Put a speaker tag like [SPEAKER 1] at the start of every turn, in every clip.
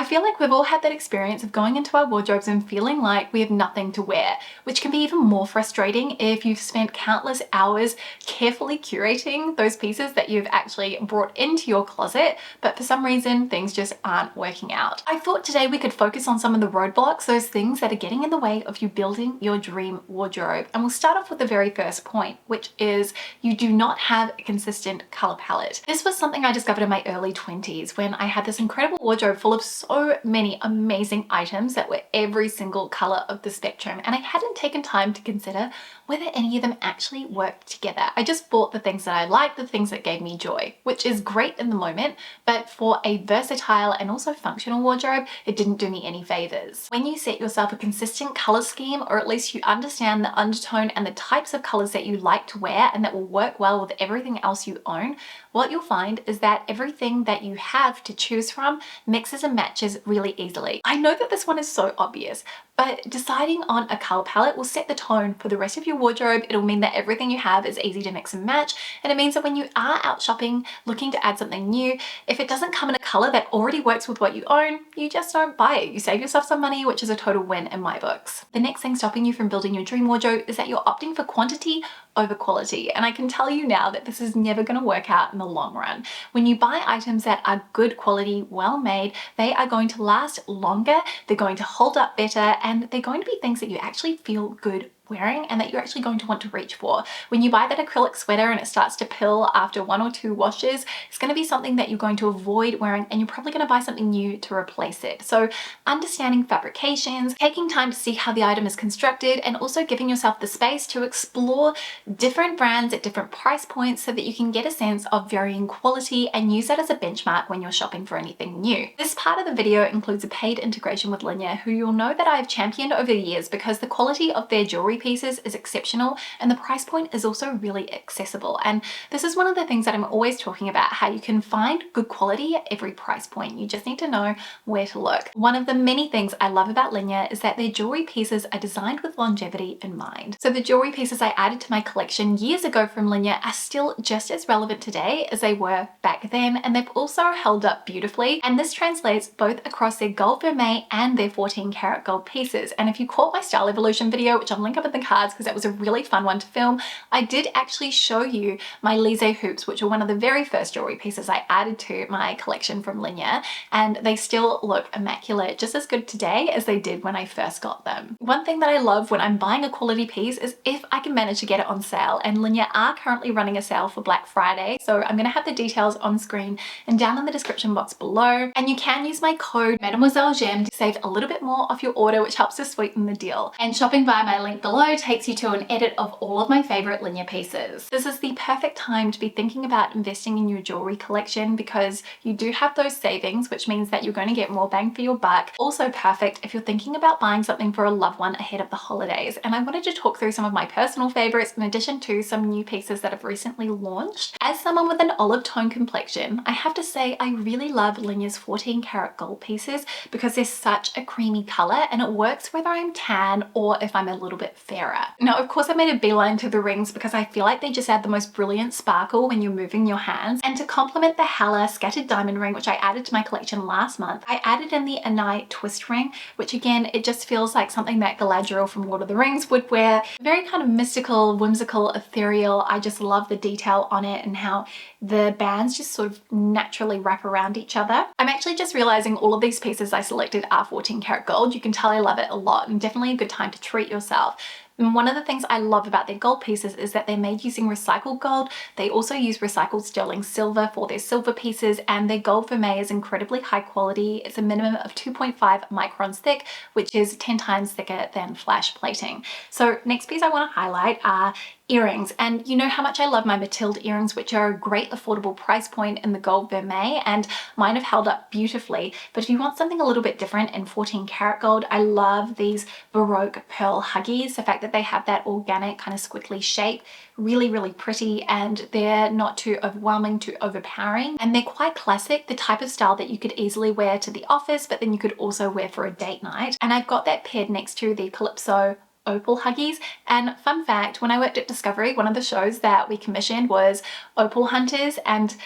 [SPEAKER 1] feel like we've all had that experience of going into our wardrobes and feeling like we have nothing to wear, which can be even more frustrating if you've spent countless hours carefully curating those pieces that you've actually brought into your closet, but for some reason things just aren't working out. I thought today we could focus on some of the roadblocks, those things that are getting in the way of you building your dream wardrobe. And we'll start off with the very first point, which is you do not have a consistent color palette. This was something I discovered in my early 20s when I had this incredible wardrobe full of so many amazing items that were every single color of the spectrum, and I hadn't taken time to consider whether any of them actually worked together. I just bought the things that I liked, the things that gave me joy, which is great in the moment, but for a versatile and also functional wardrobe, it didn't do me any favors. When you set yourself a consistent color scheme, or at least you understand the undertone and the types of colors that you like to wear and that will work well with everything else you own, what you'll find is that everything that you have to choose from mixes and matches really easily. I know that this one is so obvious, but deciding on a color palette will set the tone for the rest of your wardrobe. It'll mean that everything you have is easy to mix and match, and it means that when you are out shopping looking to add something new, if it doesn't come in a color that already works with what you own, you just don't buy it. You save yourself some money, which is a total win in my books. The next thing stopping you from building your dream wardrobe is that you're opting for quantity over quality, and I can tell you now that this is never going to work out in the long run. When you buy items that are good quality, well made, they are going to last longer, they're going to hold up better, and they're going to be things that you actually feel good wearing and that you're actually going to want to reach for. When you buy that acrylic sweater and it starts to pill after 1 or 2 washes, it's going to be something that you're going to avoid wearing, and you're probably going to buy something new to replace it. So understanding fabrications, taking time to see how the item is constructed, and also giving yourself the space to explore different brands at different price points so that you can get a sense of varying quality and use that as a benchmark when you're shopping for anything new. This part of the video includes a paid integration with Linea, who you'll know that I've championed over the years because the quality of their jewelry pieces is exceptional and the price point is also really accessible. And this is one of the things that I'm always talking about, how you can find good quality at every price point. You just need to know where to look. One of the many things I love about Linea is that their jewelry pieces are designed with longevity in mind. So the jewelry pieces I added to my collection years ago from Linea are still just as relevant today as they were back then, and they've also held up beautifully, and this translates both across their gold vermeil and their 14 karat gold pieces. And if you caught my style evolution video, which I'll link up in the cards because that was a really fun one to film, I did actually show you my Lise hoops, which are one of the very first jewelry pieces I added to my collection from Linea, and they still look immaculate, just as good today as they did when I first got them. One thing that I love when I'm buying a quality piece is if I can manage to get it on sale, and Linea are currently running a sale for Black Friday, so I'm going to have the details on screen and down in the description box below, and you can use my code Mademoiselle Gem to save a little bit more off your order, which helps to sweeten the deal. And shopping via my link below takes you to an edit of all of my favorite Linea pieces. This is the perfect time to be thinking about investing in your jewelry collection because you do have those savings, which means that you're going to get more bang for your buck. Also perfect if you're thinking about buying something for a loved one ahead of the holidays. And I wanted to talk through some of my personal favorites in addition to some new pieces that have recently launched. As someone with an olive tone complexion, I have to say I really love Linea's 14 karat gold pieces because they're such a creamy color and it works whether I'm tan or if I'm a little bit fairer. Now, of course, I made a beeline to the rings because I feel like they just add the most brilliant sparkle when you're moving your hands. And to complement the Hella scattered diamond ring, which I added to my collection last month, I added in the Anai twist ring, which again, it just feels like something that Galadriel from Lord of the Rings would wear. Very kind of mystical, whimsical, ethereal. I just love the detail on it and how the bands just sort of naturally wrap around each other. I'm actually just realizing all of these pieces I selected are 14 karat gold. You can tell I love it a lot, and definitely a good time to treat yourself. And one of the things I love about their gold pieces is that they're made using recycled gold. They also use recycled sterling silver for their silver pieces, and their gold vermeil is incredibly high quality. It's a minimum of 2.5 microns thick, which is 10 times thicker than flash plating. So next piece I want to highlight are earrings, and you know how much I love my Mathilde earrings, which are a great affordable price point in the gold vermeil, and mine have held up beautifully. But if you want something a little bit different in 14 karat gold, I love these Baroque pearl huggies. The fact that they have that organic kind of squiggly shape, really pretty, and they're not too overwhelming, too overpowering, and they're quite classic, the type of style that you could easily wear to the office, but then you could also wear for a date night. And I've got that paired next to the Calypso opal huggies. And fun fact, when I worked at Discovery, one of the shows that we commissioned was Opal Hunters, and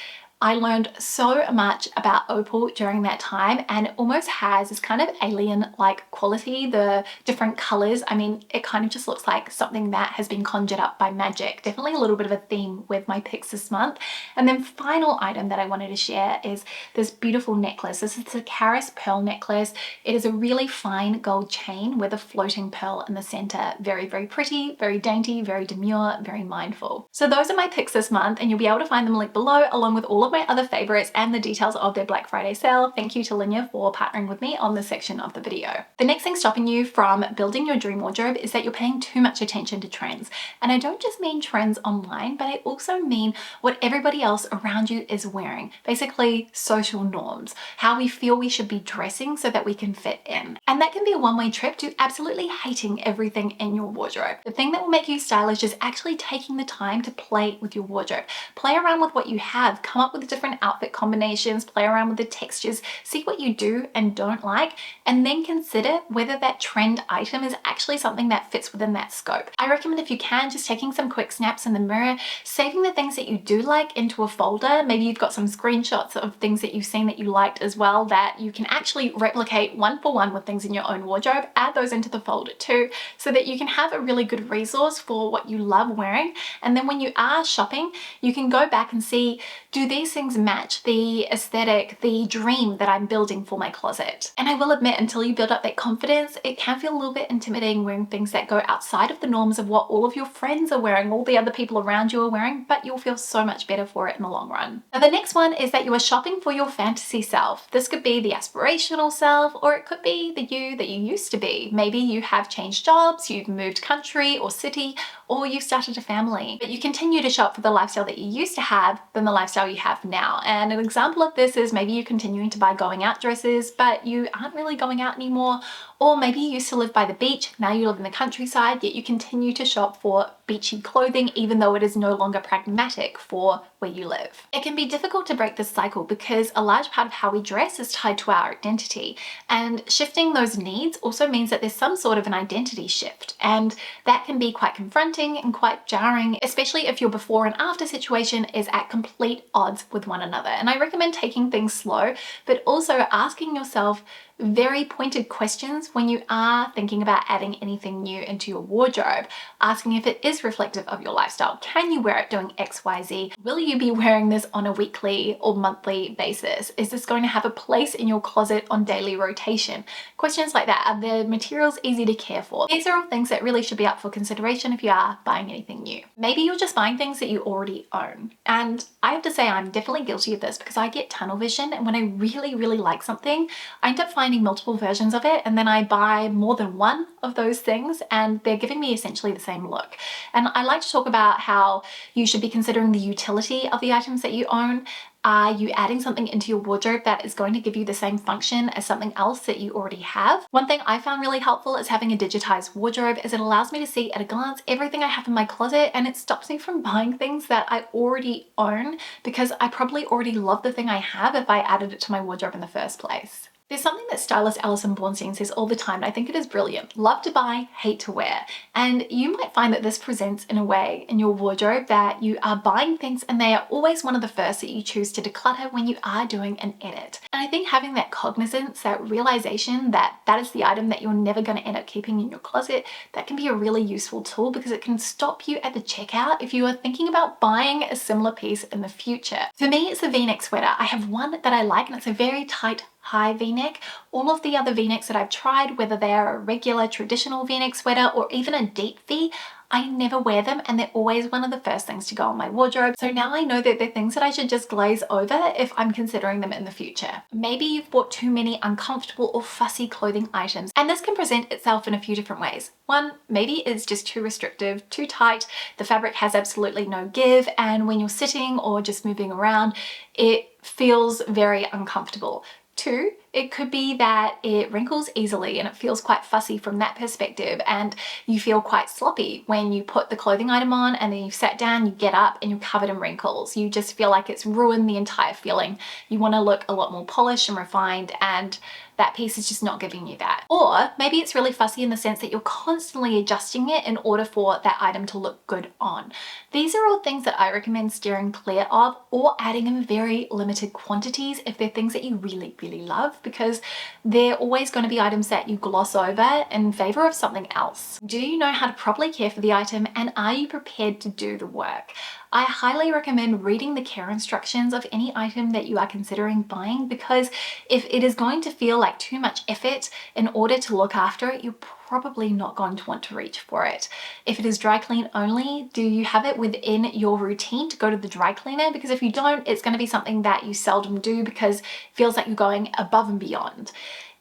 [SPEAKER 1] I learned so much about opal during that time, and it almost has this kind of alien-like quality, the different colors. I mean, it kind of just looks like something that has been conjured up by magic. Definitely a little bit of a theme with my picks this month. And then final item that I wanted to share is this beautiful necklace. This is a Caris pearl necklace. It is a really fine gold chain with a floating pearl in the center. Very, very pretty, very dainty, very demure, very mindful. So those are my picks this month, and you'll be able to find them linked below along with all of my other favorites and the details of their Black Friday sale. Thank you to Linya for partnering with me on this section of the video. The next thing stopping you from building your dream wardrobe is that you're paying too much attention to trends. And I don't just mean trends online, but I also mean what everybody else around you is wearing. Basically, social norms, how we feel we should be dressing so that we can fit in. And that can be a one-way trip to absolutely hating everything in your wardrobe. The thing that will make you stylish is actually taking the time to play with your wardrobe. Play around with what you have, come up with different outfit combinations, play around with the textures, see what you do and don't like, and then consider whether that trend item is actually something that fits within that scope. I recommend, if you can, just taking some quick snaps in the mirror, saving the things that you do like into a folder. Maybe you've got some screenshots of things that you've seen that you liked as well that you can actually replicate one for one with things in your own wardrobe. Add those into the folder too, so that you can have a really good resource for what you love wearing. And then when you are shopping, you can go back and see, do these things match the aesthetic, the dream that I'm building for my closet? And I will admit, until you build up that confidence, it can feel a little bit intimidating wearing things that go outside of the norms of what all of your friends are wearing, all the other people around you are wearing, but you'll feel so much better for it in the long run. Now, the next one is that you are shopping for your fantasy self. This could be the aspirational self, or it could be the you that you used to be. Maybe you have changed jobs, you've moved country or city, or you've started a family, but you continue to shop for the lifestyle that you used to have than the lifestyle you have now. And an example of this is maybe you're continuing to buy going out dresses, but you aren't really going out anymore. Or maybe you used to live by the beach, now you live in the countryside, yet you continue to shop for beachy clothing even though it is no longer pragmatic for where you live. It can be difficult to break this cycle because a large part of how we dress is tied to our identity, and shifting those needs also means that there's some sort of an identity shift, and that can be quite confronting and quite jarring, especially if your before and after situation is at complete odds with one another. And I recommend taking things slow, but also asking yourself very pointed questions when you are thinking about adding anything new into your wardrobe, asking if it is reflective of your lifestyle. Can you wear it doing XYZ? Will you be wearing this on a weekly or monthly basis? Is this going to have a place in your closet on daily rotation? Questions like that. Are the materials easy to care for? These are all things that really should be up for consideration if you are buying anything new. Maybe you're just buying things that you already own. And I have to say, I'm definitely guilty of this because I get tunnel vision, and when I really, really like something, I end up finding multiple versions of it, and then I buy more than one of those things and they're giving me essentially the same look. And I like to talk about how you should be considering the utility of the items that you own. Are you adding something into your wardrobe that is going to give you the same function as something else that you already have? One thing I found really helpful is having a digitized wardrobe, as it allows me to see at a glance everything I have in my closet, and it stops me from buying things that I already own because I probably already love the thing I have if I added it to my wardrobe in the first place. There's something that stylist Alison Bornstein says all the time, and I think it is brilliant. Love to buy, hate to wear. And you might find that this presents in a way in your wardrobe that you are buying things and they are always one of the first that you choose to declutter when you are doing an edit. And I think having that cognizance, that realization that that is the item that you're never going to end up keeping in your closet, that can be a really useful tool because it can stop you at the checkout if you are thinking about buying a similar piece in the future. For me, it's a V-neck sweater. I have one that I like, and it's a very tight high v-neck. All of the other v-necks that I've tried, whether they are a regular traditional v-neck sweater or even a deep v, I never wear them, and they're always one of the first things to go on my wardrobe. So now I know that they're things that I should just glaze over if I'm considering them in the future. Maybe you've bought too many uncomfortable or fussy clothing items, and this can present itself in a few different ways. One, maybe it's just too restrictive, too tight, the fabric has absolutely no give, and when you're sitting or just moving around, it feels very uncomfortable. Two, it could be that it wrinkles easily and it feels quite fussy from that perspective, and you feel quite sloppy when you put the clothing item on and then you've sat down, you get up and you're covered in wrinkles. You just feel like it's ruined the entire feeling. You want to look a lot more polished and refined, and that piece is just not giving you that. Or maybe it's really fussy in the sense that you're constantly adjusting it in order for that item to look good on. These are all things that I recommend steering clear of, or adding in very limited quantities if they're things that you really, really love, because they're always going to be items that you gloss over in favor of something else. Do you know how to properly care for the item, and are you prepared to do the work? I highly recommend reading the care instructions of any item that you are considering buying, because if it is going to feel like too much effort in order to look after it, you're probably not going to want to reach for it. If it is dry clean only, do you have it within your routine to go to the dry cleaner? Because if you don't, it's going to be something that you seldom do because it feels like you're going above and beyond.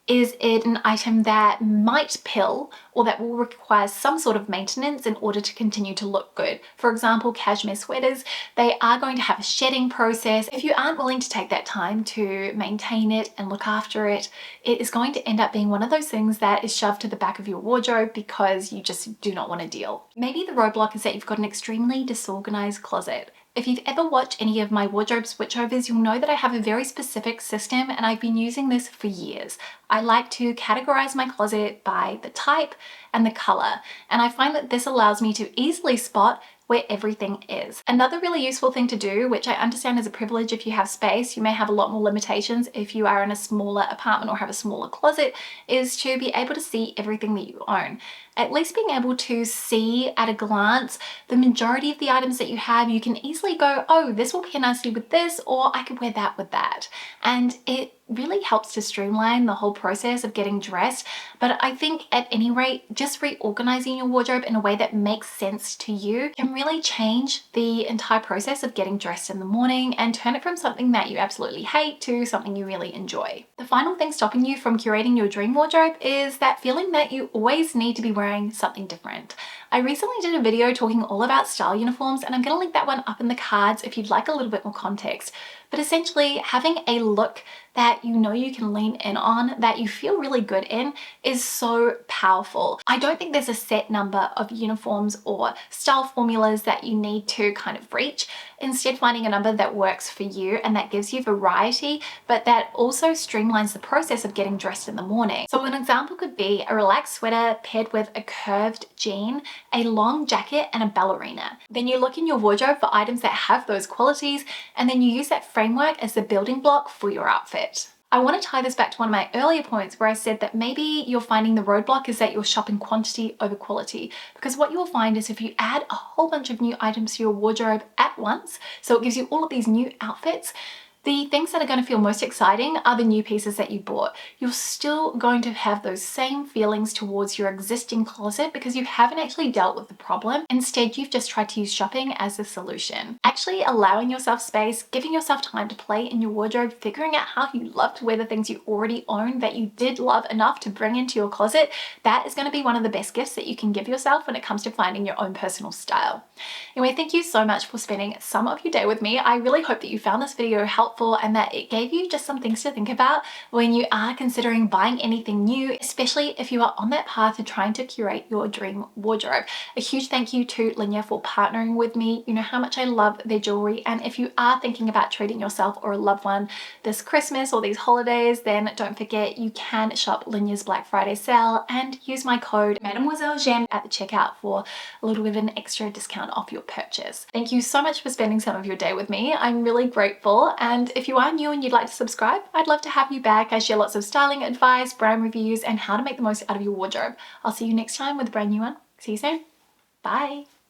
[SPEAKER 1] Is it an item that might pill or that will require some sort of maintenance in order to continue to look good? For example, cashmere sweaters, they are going to have a shedding process. If you aren't willing to take that time to maintain it and look after it, it is going to end up being one of those things that is shoved to the back of your wardrobe because you just do not want to deal. Maybe the roadblock is that you've got an extremely disorganized closet. If you've ever watched any of my wardrobe switchovers, you'll know that I have a very specific system, and I've been using this for years. I like to categorize my closet by the type and the color, and I find that this allows me to easily spot where everything is. Another really useful thing to do, which I understand is a privilege if you have space, you may have a lot more limitations if you are in a smaller apartment or have a smaller closet, is to be able to see everything that you own. At least being able to see at a glance the majority of the items that you have, you can easily go, oh, this will pair nicely with this, or I could wear that with that. And it really helps to streamline the whole process of getting dressed. But I think at any rate, just reorganizing your wardrobe in a way that makes sense to you can really change the entire process of getting dressed in the morning and turn it from something that you absolutely hate to something you really enjoy. The final thing stopping you from curating your dream wardrobe is that feeling that you always need to be wearing something different. I recently did a video talking all about style uniforms, and I'm going to link that one up in the cards if you'd like a little bit more context. But essentially, having a look that you know you can lean in on, that you feel really good in, is so powerful. I don't think there's a set number of uniforms or style formulas that you need to kind of reach. Instead, finding a number that works for you and that gives you variety, but that also streamlines the process of getting dressed in the morning. So an example could be a relaxed sweater paired with a curved jean, a long jacket, and a ballerina. Then you look in your wardrobe for items that have those qualities, and then you use that framework as the building block for your outfit. I want to tie this back to one of my earlier points where I said that maybe you're finding the roadblock is that you're shopping quantity over quality, because what you'll find is if you add a whole bunch of new items to your wardrobe at once, so it gives you all of these new outfits, the things that are going to feel most exciting are the new pieces that you bought. You're still going to have those same feelings towards your existing closet because you haven't actually dealt with the problem. Instead, you've just tried to use shopping as the solution. Actually allowing yourself space, giving yourself time to play in your wardrobe, figuring out how you love to wear the things you already own that you did love enough to bring into your closet, that is going to be one of the best gifts that you can give yourself when it comes to finding your own personal style. Anyway, thank you so much for spending some of your day with me. I really hope that you found this video helpful and that it gave you just some things to think about when you are considering buying anything new, especially if you are on that path to trying to curate your dream wardrobe. A huge thank you to Linea for partnering with me. You know how much I love their jewelry, and if you are thinking about treating yourself or a loved one this Christmas or these holidays, then don't forget you can shop Linea's Black Friday sale and use my code Mademoiselle Gem at the checkout for a little bit of an extra discount off your purchase. Thank you so much for spending some of your day with me. I'm really grateful, and if you are new and you'd like to subscribe, I'd love to have you back. I share lots of styling advice, brand reviews, and how to make the most out of your wardrobe. I'll see you next time with a brand new one. See you soon. Bye.